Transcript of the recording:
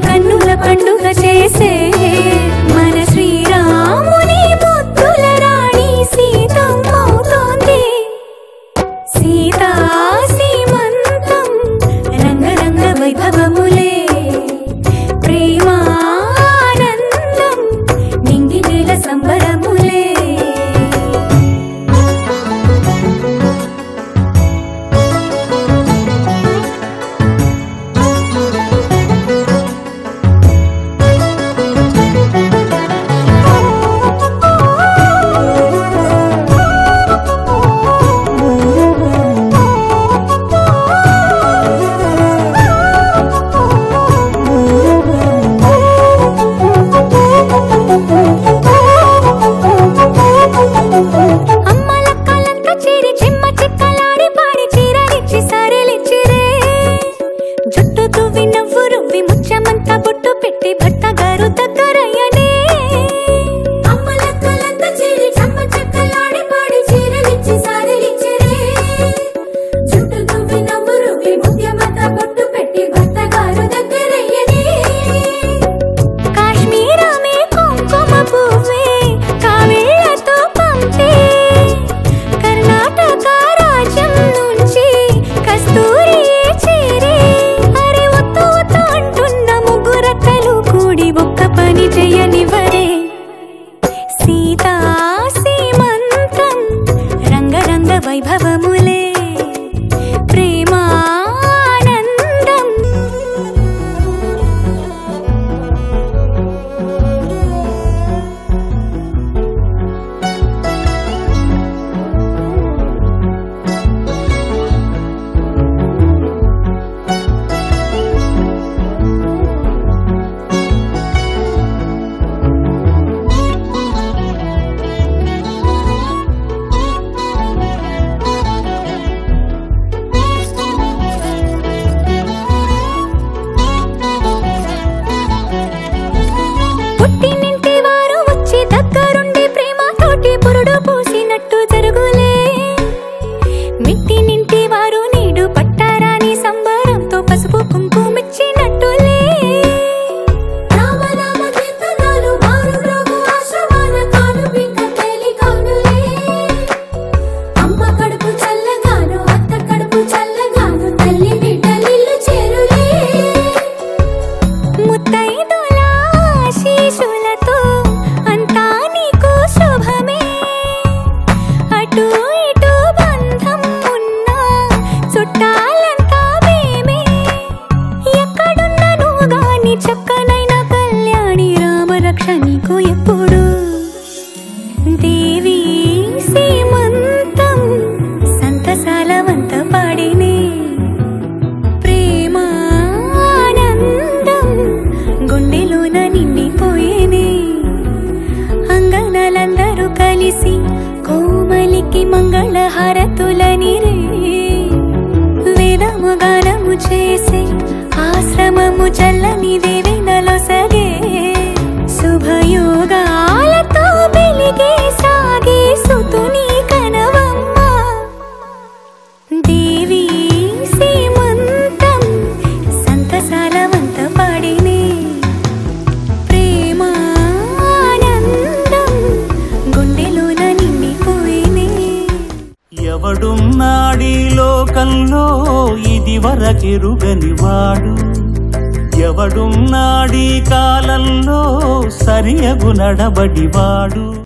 కన్నుల పండుగ చేసే మన శ్రీరాముని ముద్దుల రాణి సీతమ్మవుతోంది. సీతా సీమంతం రంగరంగ వైభవములే ప్రేమానందం నింగి నేల సంబరములే. వైభవములే ప్రేమానందం. పుట్టినింటి వారు వచ్చి దగ్గరుండి ప్రేమతోటి పురుడు పూసినట్టు జరుగులే. మిట్టినింటి వారు నీడు పట్టారాని సంబరంతో పసుపు కుంకుమిచ్చినట్టులే. రామనామ కీర్తనలు మారు రోగు ఆశ్రమాన కాను బింక తేలికౌనులే. అమ్మ కడుపు చల్లగాను అత్త కడుపు చల్లగాను తల్లి బిడ్డలిల్లు చేరులే. ముత్తైదుల శిశులతో అంతా నీకు శుభమే. అటు ఇటు బంధం ఉన్నా చుట్టాలంతా మేమే. ఎక్కడున్నను గాని చక్కనైన కళ్యాణి రామరక్ష నీకు ఎప్పుడు. దేవి సీమంతం సంతసాల వంత పాడినే ప్రేమానందం గుండెలోన నిండిపోయేనే. అంగనలందరూ కలిసి కోమలికి మంగళ హారతులనిరే. వేదము గానము చేసే ఆశ్రమము చల్లని దేవెనలో సగే. శుభయోగాలతో వెలిగే సాగే సుతుని కనవమ్మ. దేవి సీమంతం సంతసాల వంత పాడినే ప్రేమానందం గుండెలోన నిండిపోయినే. ఎవడున్నాడీ లోకంలో ఇది వరకెరుగని వాడు. ఎవడున్నాడీ కాలంలో సరియగు నడబడివాడు.